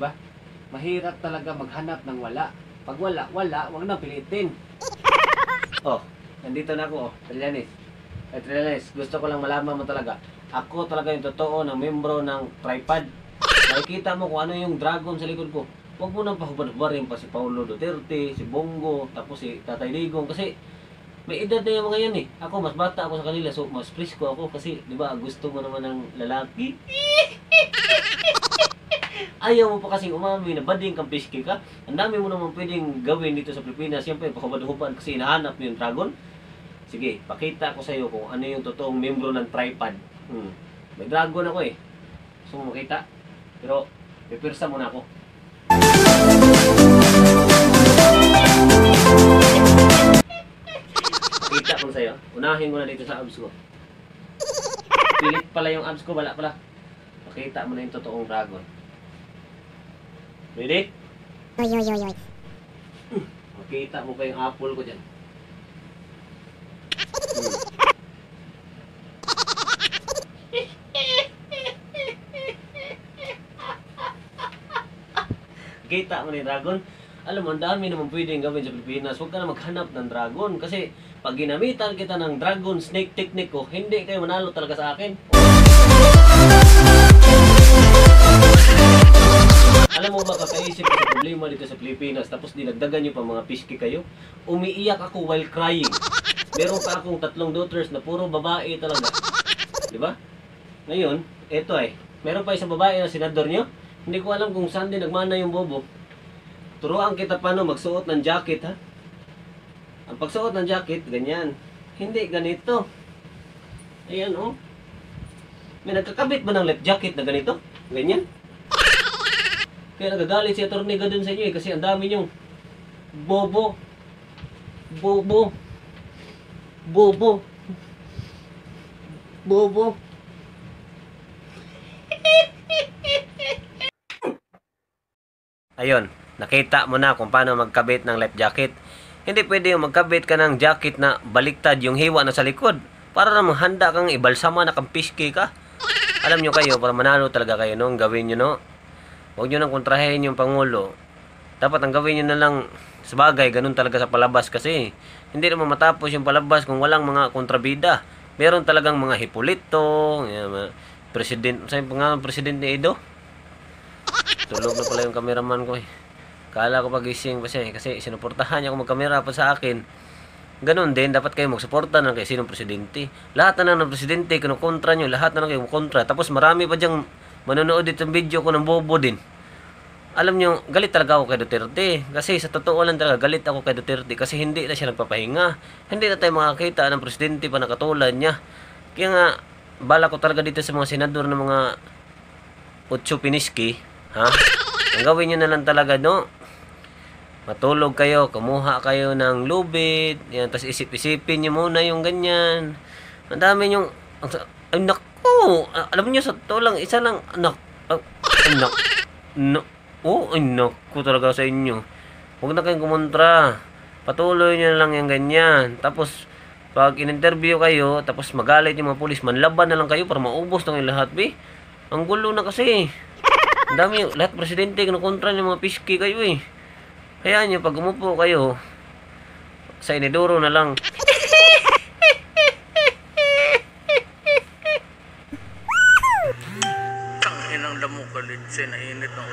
ba? Mahirap talaga maghanap ng wala. Pag wala, wag na pilitin. Oh, nandito na ako, Trillanes. Trillanes, gusto ko lang malaman mo talaga. Ako talaga yung totoo ng membro ng tripod. Nakikita mo kung ano yung dragon sa likod ko. Huwag mo nang pahubad-hubarin pa si Paulo Duterte, si Bongo, tapos si Tatay Digong. Kasi may edad na yung mga yan eh. Ako, mas bata ako sa kanila, so mas presko ako. Kasi, di ba, gusto mo naman ng lalaki. Ayaw mo pa kasing umami na bading kang piski ka. Ang dami mo naman pwedeng gawin dito sa Pilipinas. Siyempre, pakubad-hubad kasi hinahanap mo yung dragon. Sige, pakita ko sa iyo kung ano yung totoong membro ng tripod. May dragon ako eh. Gusto mo makita? Pero, pipirsa muna ako. Pakita ko sa iyo. Unahin mo na dito sa abs ko. Pilit pala yung abs ko, wala pala. Pakita mo na yung totoong dragon. Ready? Oy. Makita mo pa yung apple ko dyan. Kita mo na yung dragon. Alam mo, ang dami naman pwedeng gawin sa Pilipinas. Huwag ka na maghanap ng dragon. Kasi pag ginamitan kita ng dragon snake technique ko, hindi kayo manalo talaga sa akin. Alam mo ba, kakaisip ko sa problema dito sa Pilipinas, tapos dinagdagan nyo pa mga piski kayo? Umiiyak ako while crying. Meron pa akong 3 daughters na puro babae talaga. Diba? Ngayon, eto meron pa isang babae na senador nyo. Hindi ko alam kung saan din nagmana yung bobo. Turuan kita paano magsuot ng jacket, ha? Ang pagsuot ng jacket, ganyan. Hindi ganito. Ayan, oh. May nagkakabit ba ng left jacket na ganito? Ganyan. Kaya nagagalit si Atty. Gadon sa inyo kasi ang dami nyong bobo. Ayun, nakita mo na kung paano magkabit ng life jacket. Hindi pwede yung magkabit ka ng jacket na baliktad yung hiwa na sa likod. Para namang handa kang ibalsama na kampiski ka. Alam nyo kayo, para manalo talaga kayo nung gawin nyo, no? Huwag nyo nang kontrahin yung Pangulo. Dapat ang gawin nyo na lang sa bagay, ganun talaga sa palabas kasi hindi naman matapos yung palabas kung walang mga kontrabida. Meron talagang mga Hipolito, president, saan pa nga president ni Edo? Tulog na pala yung cameraman ko eh. Kala ko pagising pa siya kasi sinuportahan niya kung magkamera pa sa akin. Ganun din, dapat kayo magsuporta ng kay sinong presidente. Lahat na ng presidente, kinukontra nyo, lahat na lang kayo kontra. Tapos marami pa diyang manonood dito ng video ko ng bobo din. Alam nyo, galit talaga ako kay Duterte. Kasi sa totoo lang talaga, galit ako kay Duterte kasi hindi na siya nagpapahinga. Hindi na tayo makakita ng presidente pa na katulad niya. Kaya nga, bala ko talaga dito sa mga senador ng mga Utso Piniski. Ha? Ang gawin nyo na lang talaga, no? Matulog kayo, kumuha kayo ng lubid. Yan, tapos isip-isipin nyo muna yung ganyan. Ang dami nyong... Ay, naku! Alam nyo, sa totoo lang, isa lang... Ay, naku talaga sa inyo. Huwag na kayong kumontra. Patuloy nyo na lang yung ganyan. Tapos, pag in-interview kayo, tapos magalit yung mga pulis, manlaban na lang kayo para maubos na kayo lahat, be. Ang gulo na kasi. Ang dami, lahat presidente, kinukontra yung mga piski kayo, eh. Kaya nyo, pag umupo kayo, sa inidoro na lang. Tangin ang lamok ka, Lindsay, nainit ng